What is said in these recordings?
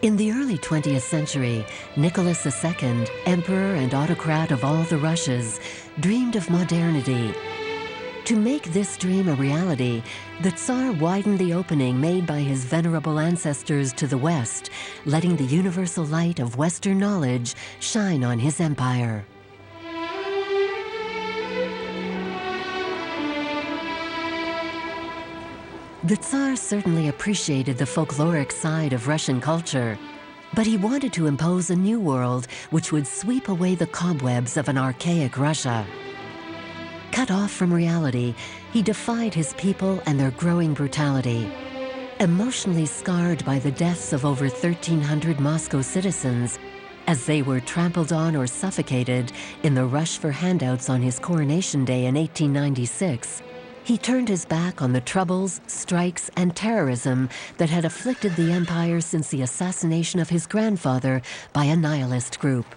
In the early 20th century, Nicholas II, emperor and autocrat of all the Russias, dreamed of modernity. To make this dream a reality, the Tsar widened the opening made by his venerable ancestors to the west, letting the universal light of Western knowledge shine on his empire. The Tsar certainly appreciated the folkloric side of Russian culture, but he wanted to impose a new world which would sweep away the cobwebs of an archaic Russia. Cut off from reality, he defied his people and their growing brutality. Emotionally scarred by the deaths of over 1,300 Moscow citizens, as they were trampled on or suffocated in the rush for handouts on his coronation day in 1896, he turned his back on the troubles, strikes, and terrorism that had afflicted the empire since the assassination of his grandfather by a nihilist group.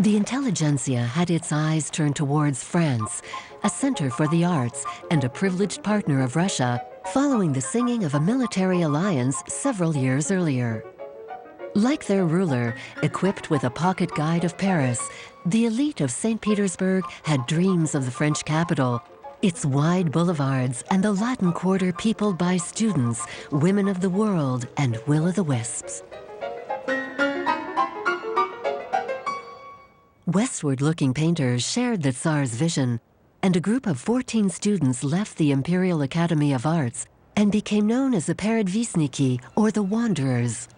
The intelligentsia had its eyes turned towards France, a center for the arts and a privileged partner of Russia, following the singing of a military alliance several years earlier. Like their ruler, equipped with a pocket guide of Paris, the elite of St. Petersburg had dreams of the French capital, its wide boulevards and the Latin Quarter peopled by students, women of the world, and will-o'-the-wisps. Westward-looking painters shared the Tsar's vision, and a group of 14 students left the Imperial Academy of Arts and became known as the Peredvisniki, or the Wanderers.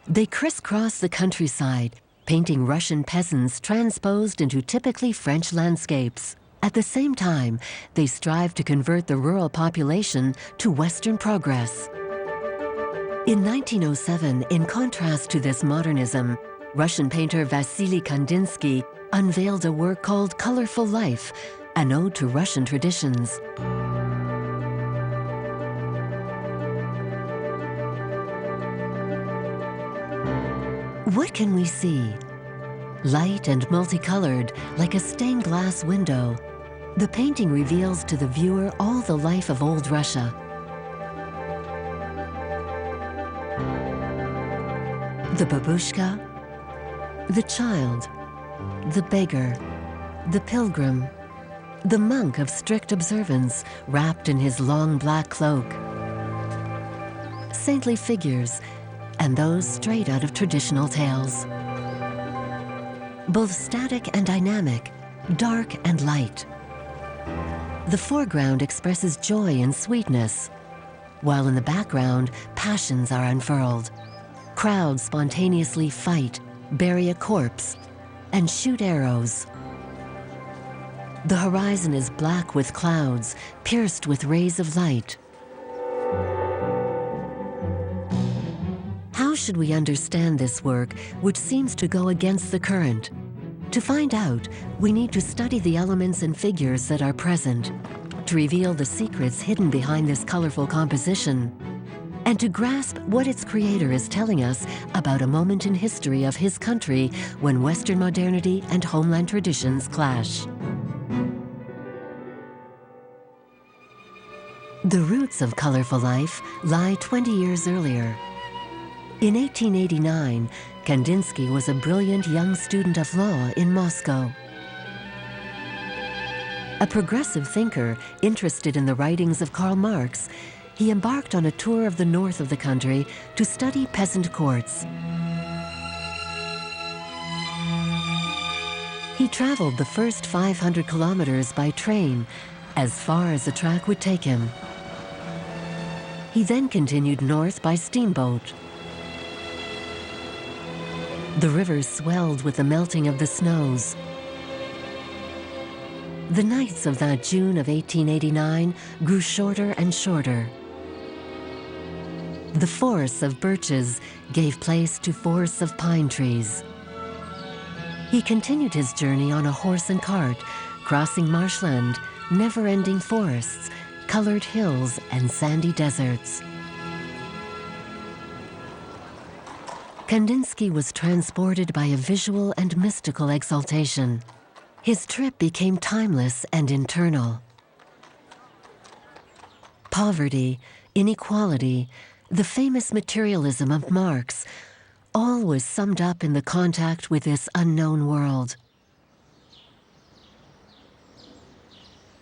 They crisscrossed the countryside, painting Russian peasants transposed into typically French landscapes. At the same time, they strived to convert the rural population to Western progress. In 1907, in contrast to this modernism, Russian painter Wassily Kandinsky unveiled a work called Colorful Life, an ode to Russian traditions. What can we see? Light and multicolored, like a stained glass window, the painting reveals to the viewer all the life of old Russia. The babushka, the child, the beggar, the pilgrim, the monk of strict observance wrapped in his long black cloak, saintly figures, and those straight out of traditional tales. Both static and dynamic, dark and light. The foreground expresses joy and sweetness, while in the background, passions are unfurled. Crowds spontaneously fight, bury a corpse, and shoot arrows. The horizon is black with clouds, pierced with rays of light. How should we understand this work, which seems to go against the current? To find out, we need to study the elements and figures that are present, to reveal the secrets hidden behind this colorful composition, and to grasp what its creator is telling us about a moment in history of his country when Western modernity and homeland traditions clash. The roots of Colorful Life lie 20 years earlier. In 1889, Kandinsky was a brilliant young student of law in Moscow. A progressive thinker interested in the writings of Karl Marx, he embarked on a tour of the north of the country to study peasant courts. He traveled the first 500 kilometers by train, as far as the track would take him. He then continued north by steamboat. The rivers swelled with the melting of the snows. The nights of that June of 1889 grew shorter and shorter. The forests of birches gave place to forests of pine trees. He continued his journey on a horse and cart, crossing marshland, never-ending forests, colored hills, and sandy deserts. Kandinsky was transported by a visual and mystical exaltation. His trip became timeless and internal. Poverty, inequality, the famous materialism of Marx, all was summed up in the contact with this unknown world.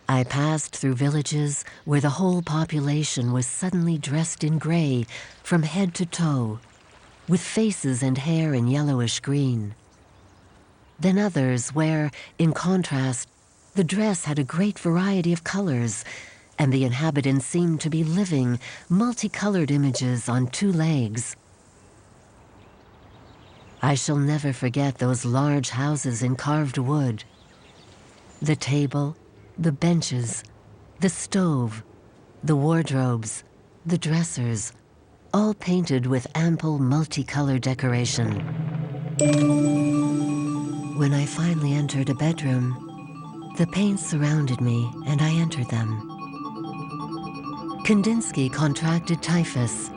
I passed through villages where the whole population was suddenly dressed in gray from head to toe, with faces and hair in yellowish green. Then others where, in contrast, the dress had a great variety of colors, and the inhabitants seemed to be living, multicolored images on two legs. I shall never forget those large houses in carved wood. The table, the benches, the stove, the wardrobes, the dressers, all painted with ample multicolored decoration. When I finally entered a bedroom, the paints surrounded me and I entered them. Kandinsky contracted typhus.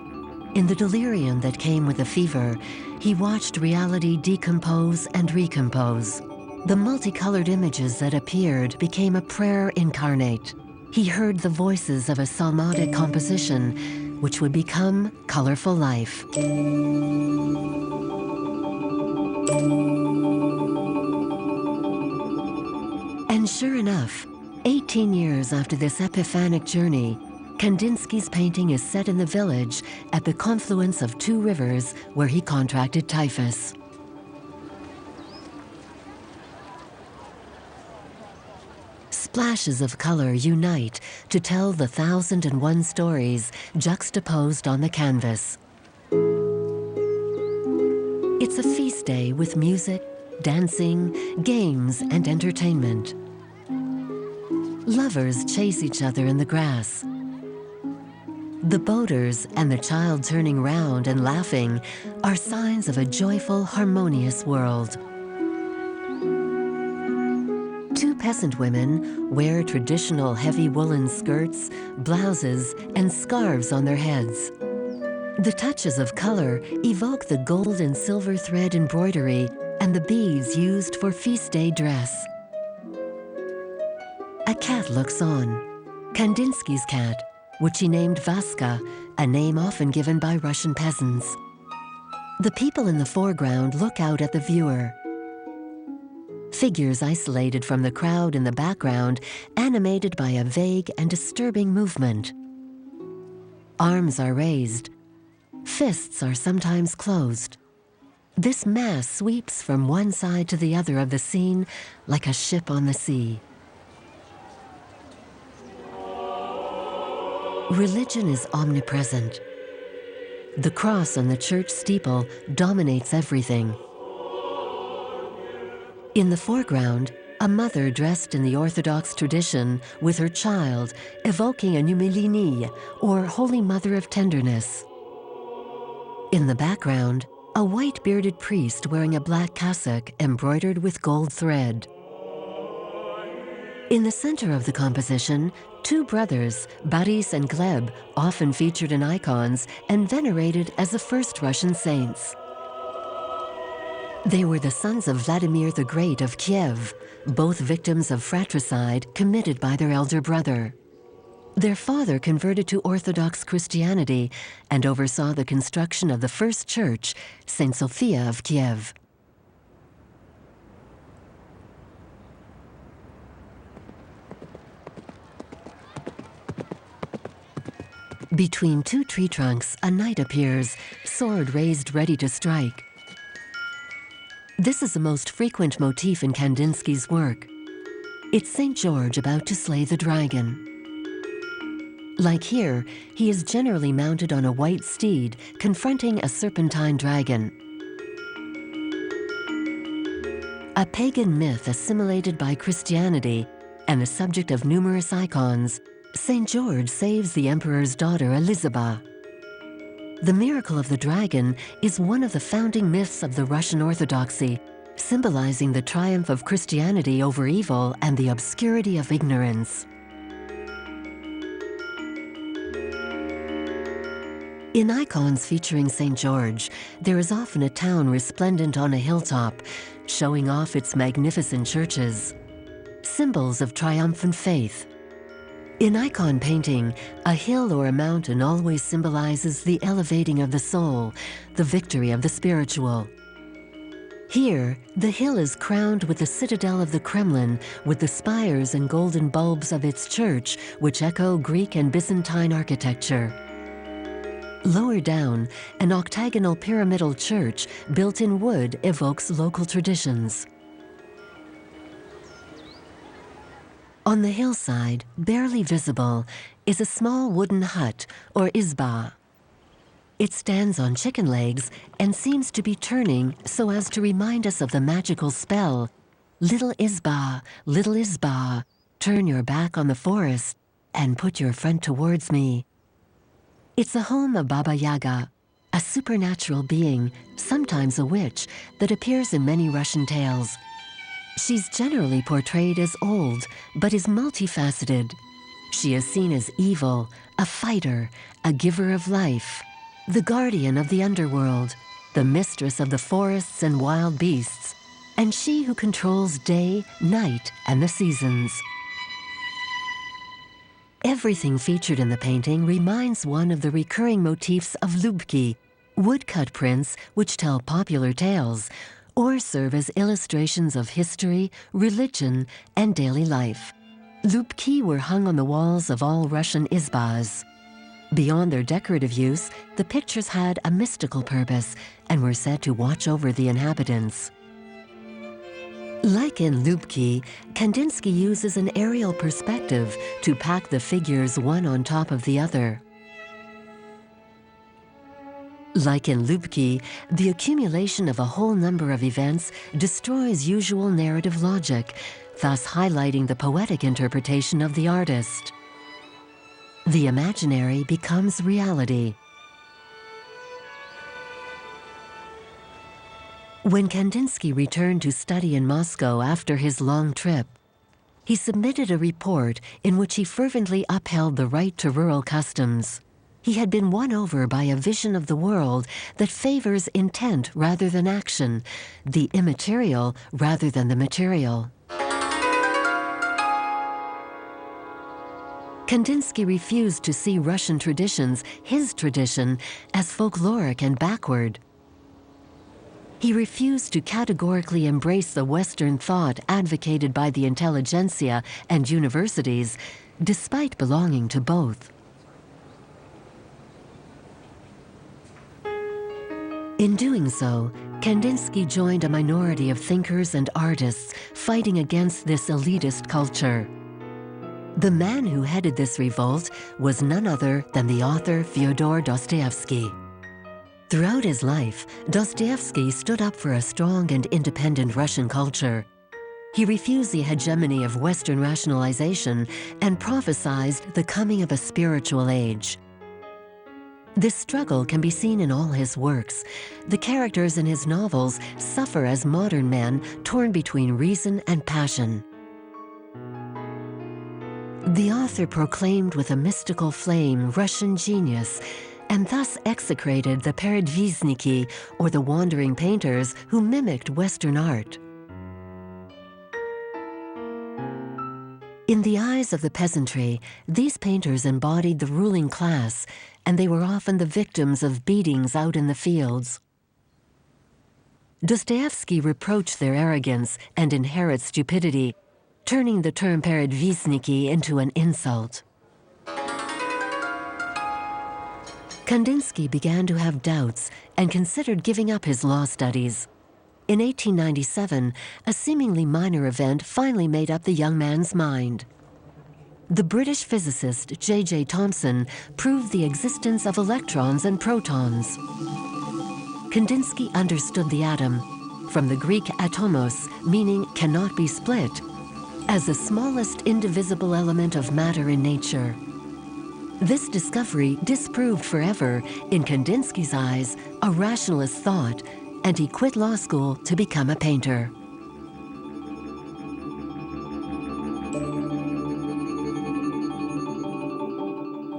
In the delirium that came with the fever, he watched reality decompose and recompose. The multicolored images that appeared became a prayer incarnate. He heard the voices of a psalmodic composition, which would become colorful life. And sure enough, 18 years after this epiphanic journey, Kandinsky's painting is set in the village at the confluence of two rivers where he contracted typhus. Splashes of color unite to tell the 1,001 stories juxtaposed on the canvas. It's a feast day with music, dancing, games, and entertainment. Lovers chase each other in the grass. The boaters and the child turning round and laughing are signs of a joyful, harmonious world. Two peasant women wear traditional heavy woolen skirts, blouses, and scarves on their heads. The touches of color evoke the gold and silver thread embroidery and the beads used for feast day dress. A cat looks on, Kandinsky's cat, which he named Vaska, a name often given by Russian peasants. The people in the foreground look out at the viewer. Figures isolated from the crowd in the background, animated by a vague and disturbing movement. Arms are raised. Fists are sometimes closed. This mass sweeps from one side to the other of the scene like a ship on the sea. Religion is omnipresent. The cross on the church steeple dominates everything. In the foreground, a mother dressed in the Orthodox tradition with her child, evoking a Numilini, or Holy Mother of Tenderness. In the background, a white-bearded priest wearing a black cassock embroidered with gold thread. In the center of the composition, two brothers, Boris and Gleb, often featured in icons and venerated as the first Russian saints. They were the sons of Vladimir the Great of Kiev, both victims of fratricide committed by their elder brother. Their father converted to Orthodox Christianity and oversaw the construction of the first church, Saint Sophia of Kiev. Between two tree trunks, a knight appears, sword raised ready to strike. This is the most frequent motif in Kandinsky's work. It's St. George about to slay the dragon. Like here, he is generally mounted on a white steed, confronting a serpentine dragon. A pagan myth assimilated by Christianity and the subject of numerous icons, St. George saves the emperor's daughter Elizabeth. The miracle of the dragon is one of the founding myths of the Russian Orthodoxy, symbolizing the triumph of Christianity over evil and the obscurity of ignorance. In icons featuring St. George, there is often a town resplendent on a hilltop, showing off its magnificent churches, symbols of triumphant faith. In icon painting, a hill or a mountain always symbolizes the elevating of the soul, the victory of the spiritual. Here, the hill is crowned with the citadel of the Kremlin, with the spires and golden bulbs of its church, which echo Greek and Byzantine architecture. Lower down, an octagonal pyramidal church built in wood evokes local traditions. On the hillside, barely visible, is a small wooden hut, or izba. It stands on chicken legs and seems to be turning so as to remind us of the magical spell, little izba, turn your back on the forest and put your front towards me. It's a home of Baba Yaga, a supernatural being, sometimes a witch, that appears in many Russian tales. She's generally portrayed as old, but is multifaceted. She is seen as evil, a fighter, a giver of life, the guardian of the underworld, the mistress of the forests and wild beasts, and she who controls day, night, and the seasons. Everything featured in the painting reminds one of the recurring motifs of lubki, woodcut prints which tell popular tales, or serve as illustrations of history, religion, and daily life. Lubki were hung on the walls of all Russian izbas. Beyond their decorative use, the pictures had a mystical purpose and were said to watch over the inhabitants. Like in Lubki, Kandinsky uses an aerial perspective to pack the figures one on top of the other. Like in Lubki, the accumulation of a whole number of events destroys usual narrative logic, thus highlighting the poetic interpretation of the artist. The imaginary becomes reality. When Kandinsky returned to study in Moscow after his long trip, he submitted a report in which he fervently upheld the right to rural customs. He had been won over by a vision of the world that favors intent rather than action, the immaterial rather than the material. Kandinsky refused to see Russian traditions, his tradition, as folkloric and backward. He refused to categorically embrace the Western thought advocated by the intelligentsia and universities, despite belonging to both. In doing so, Kandinsky joined a minority of thinkers and artists fighting against this elitist culture. The man who headed this revolt was none other than the author Fyodor Dostoevsky. Throughout his life, Dostoevsky stood up for a strong and independent Russian culture. He refused the hegemony of Western rationalization and prophesied the coming of a spiritual age. This struggle can be seen in all his works. The characters in his novels suffer as modern men torn between reason and passion. The author proclaimed with a mystical flame Russian genius, and thus execrated the peredvishniki, or the wandering painters who mimicked Western art. In the eyes of the peasantry, these painters embodied the ruling class, and they were often the victims of beatings out in the fields. Dostoevsky reproached their arrogance and inherent stupidity, turning the term peredvishniki into an insult. Kandinsky began to have doubts and considered giving up his law studies. In 1897, a seemingly minor event finally made up the young man's mind. The British physicist J.J. Thomson proved the existence of electrons and protons. Kandinsky understood the atom, from the Greek atomos, meaning cannot be split, as the smallest indivisible element of matter in nature. This discovery disproved forever, in Kandinsky's eyes, a rationalist thought, and he quit law school to become a painter.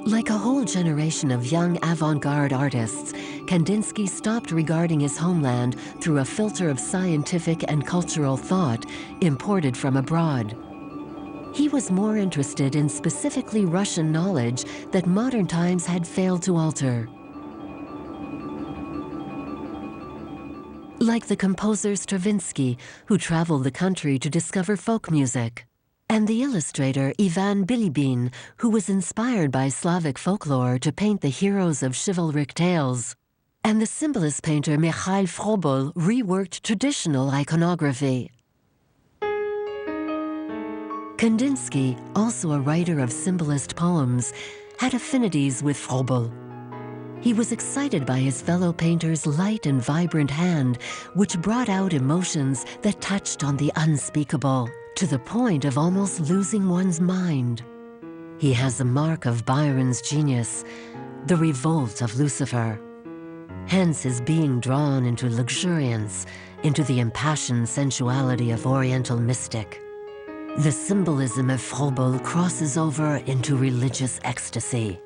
Like a whole generation of young avant-garde artists, Kandinsky stopped regarding his homeland through a filter of scientific and cultural thought imported from abroad. He was more interested in specifically Russian knowledge that modern times had failed to alter. Like the composer Stravinsky, who traveled the country to discover folk music, and the illustrator Ivan Bilibin, who was inspired by Slavic folklore to paint the heroes of chivalric tales, and the symbolist painter Mikhail Froebel reworked traditional iconography. Kandinsky, also a writer of symbolist poems, had affinities with Froebel. He was excited by his fellow painter's light and vibrant hand, which brought out emotions that touched on the unspeakable, to the point of almost losing one's mind. He has a mark of Byron's genius, the revolt of Lucifer. Hence his being drawn into luxuriance, into the impassioned sensuality of Oriental mystic. The symbolism of Froebel crosses over into religious ecstasy,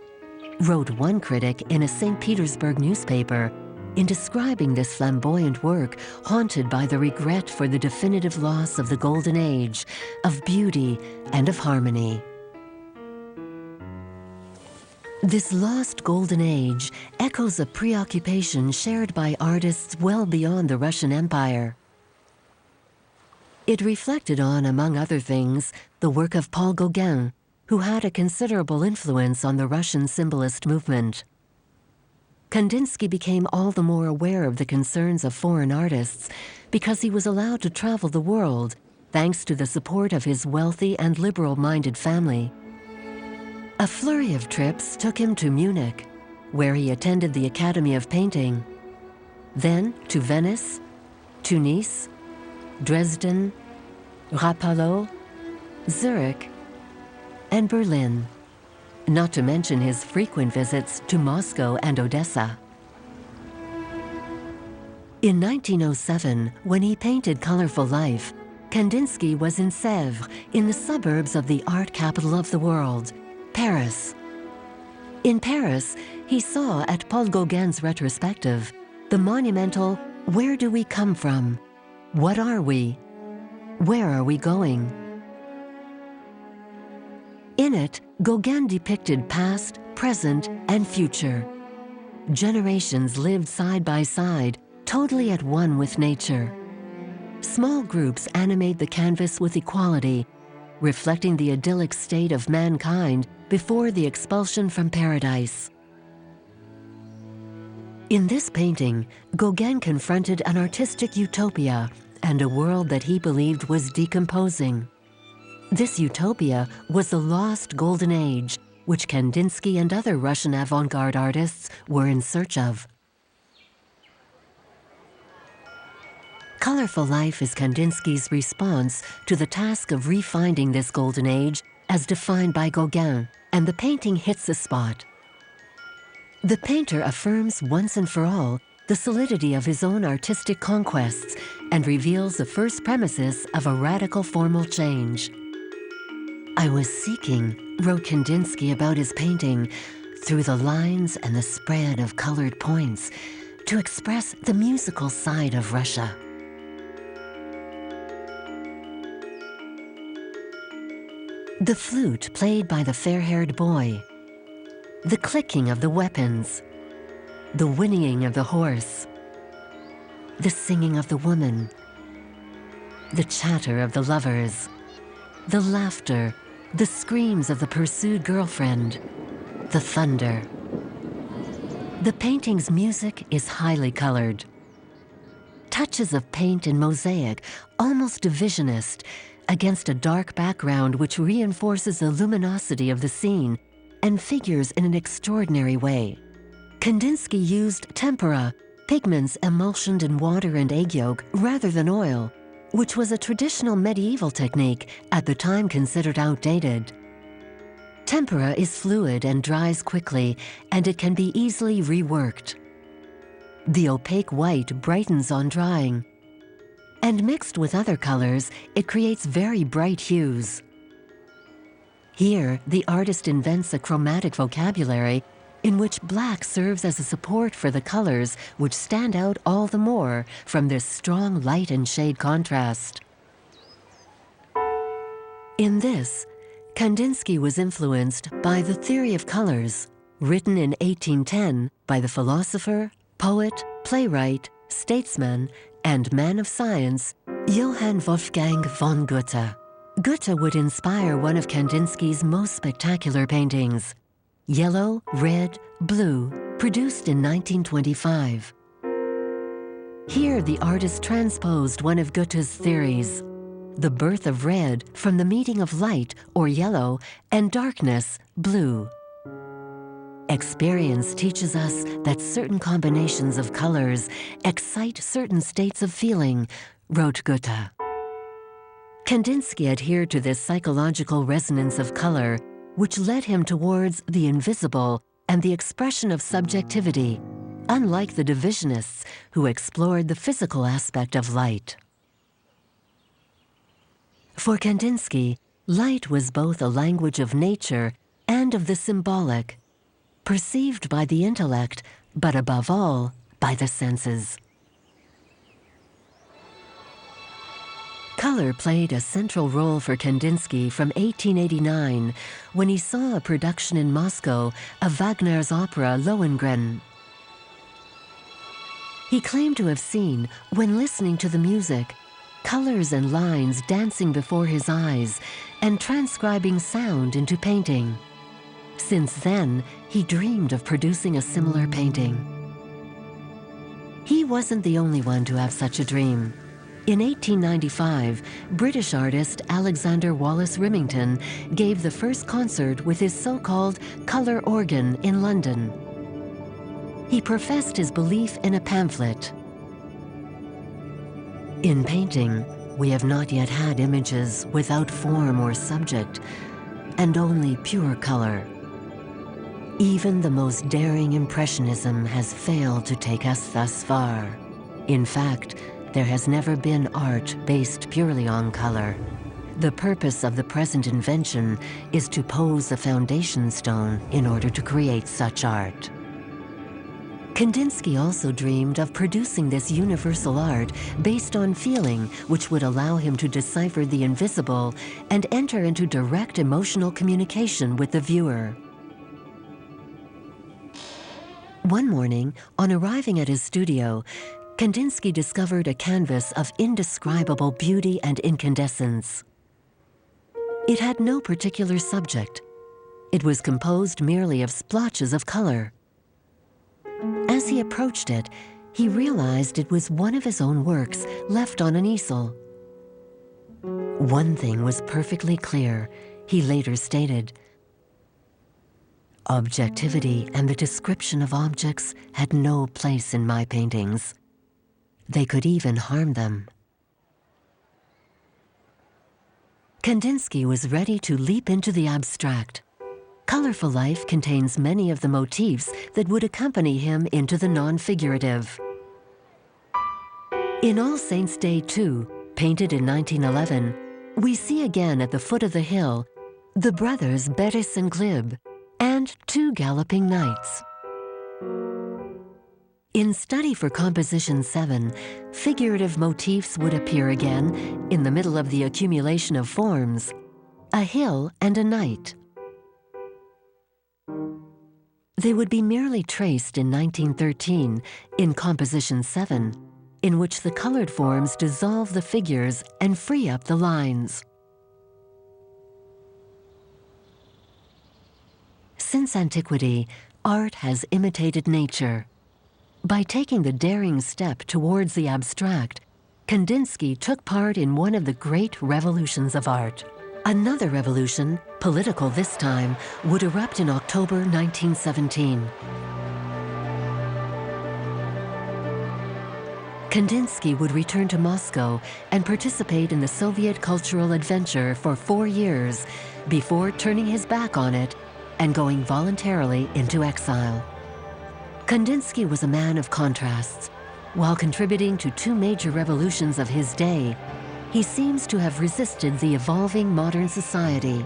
wrote one critic in a St. Petersburg newspaper in describing this flamboyant work haunted by the regret for the definitive loss of the golden age, of beauty and of harmony. This lost golden age echoes a preoccupation shared by artists well beyond the Russian Empire. It reflected on, among other things, the work of Paul Gauguin, who had a considerable influence on the Russian symbolist movement. Kandinsky became all the more aware of the concerns of foreign artists because he was allowed to travel the world, thanks to the support of his wealthy and liberal-minded family. A flurry of trips took him to Munich, where he attended the Academy of Painting, then to Venice, Tunis, Dresden, Rapallo, Zurich, and Berlin, not to mention his frequent visits to Moscow and Odessa. In 1907, when he painted Colorful Life, Kandinsky was in Sèvres, in the suburbs of the art capital of the world, Paris. In Paris, he saw at Paul Gauguin's retrospective the monumental "Where do we come from? What are we? Where are we going?" In it, Gauguin depicted past, present, and future. Generations lived side by side, totally at one with nature. Small groups animate the canvas with equality, reflecting the idyllic state of mankind before the expulsion from paradise. In this painting, Gauguin confronted an artistic utopia and a world that he believed was decomposing. This utopia was the lost golden age, which Kandinsky and other Russian avant-garde artists were in search of. Colorful Life is Kandinsky's response to the task of refinding this golden age as defined by Gauguin, and the painting hits the spot. The painter affirms once and for all the solidity of his own artistic conquests and reveals the first premises of a radical formal change. "I was seeking," wrote Kandinsky about his painting, "through the lines and the spread of colored points, to express the musical side of Russia." The flute played by the fair-haired boy, the clicking of the weapons, the whinnying of the horse, the singing of the woman, the chatter of the lovers, the laughter, the screams of the pursued girlfriend, the thunder. The painting's music is highly colored. Touches of paint and mosaic, almost divisionist, against a dark background which reinforces the luminosity of the scene and figures in an extraordinary way. Kandinsky used tempera, pigments emulsioned in water and egg yolk rather than oil, which was a traditional medieval technique at the time considered outdated. Tempera is fluid and dries quickly, and it can be easily reworked. The opaque white brightens on drying, and mixed with other colors, it creates very bright hues. Here, the artist invents a chromatic vocabulary in which black serves as a support for the colors which stand out all the more from this strong light and shade contrast. In this, Kandinsky was influenced by the theory of colors, written in 1810 by the philosopher, poet, playwright, statesman, and man of science, Johann Wolfgang von Goethe. Goethe would inspire one of Kandinsky's most spectacular paintings, Yellow, Red, Blue, produced in 1925. Here, the artist transposed one of Goethe's theories, the birth of red from the meeting of light, or yellow, and darkness, blue. Experience teaches us that certain combinations of colors excite certain states of feeling, wrote Goethe. Kandinsky adhered to this psychological resonance of color, which led him towards the invisible and the expression of subjectivity, unlike the divisionists who explored the physical aspect of light. For Kandinsky, light was both a language of nature and of the symbolic, perceived by the intellect, but above all, by the senses. Color played a central role for Kandinsky from 1889, when he saw a production in Moscow of Wagner's opera Lohengrin. He claimed to have seen, when listening to the music, colors and lines dancing before his eyes and transcribing sound into painting. Since then, he dreamed of producing a similar painting. He wasn't the only one to have such a dream. In 1895, British artist Alexander Wallace Remington gave the first concert with his so-called color organ in London. He professed his belief in a pamphlet. In painting, we have not yet had images without form or subject, and only pure color. Even the most daring Impressionism has failed to take us thus far. In fact, there has never been art based purely on color. The purpose of the present invention is to pose a foundation stone in order to create such art. Kandinsky also dreamed of producing this universal art based on feeling, which would allow him to decipher the invisible and enter into direct emotional communication with the viewer. One morning, on arriving at his studio, Kandinsky discovered a canvas of indescribable beauty and incandescence. It had no particular subject. It was composed merely of splotches of color. As he approached it, he realized it was one of his own works left on an easel. One thing was perfectly clear, he later stated. Objectivity and the description of objects had no place in my paintings. They could even harm them. Kandinsky was ready to leap into the abstract. Colorful Life contains many of the motifs that would accompany him into the non-figurative. In All Saints' Day 2, painted in 1911, we see again at the foot of the hill the brothers Beres and Glib and two galloping knights. In Study for Composition 7, figurative motifs would appear again in the middle of the accumulation of forms, a hill and a knight. They would be merely traced in 1913 in Composition 7, in which the colored forms dissolve the figures and free up the lines. Since antiquity, art has imitated nature. By taking the daring step towards the abstract, Kandinsky took part in one of the great revolutions of art. Another revolution, political this time, would erupt in October 1917. Kandinsky would return to Moscow and participate in the Soviet cultural adventure for 4 years before turning his back on it and going voluntarily into exile. Kandinsky was a man of contrasts. While contributing to two major revolutions of his day, he seems to have resisted the evolving modern society.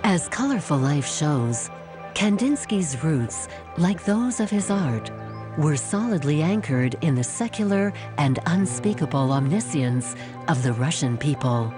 As Colorful Life shows, Kandinsky's roots, like those of his art, were solidly anchored in the secular and unspeakable omniscience of the Russian people.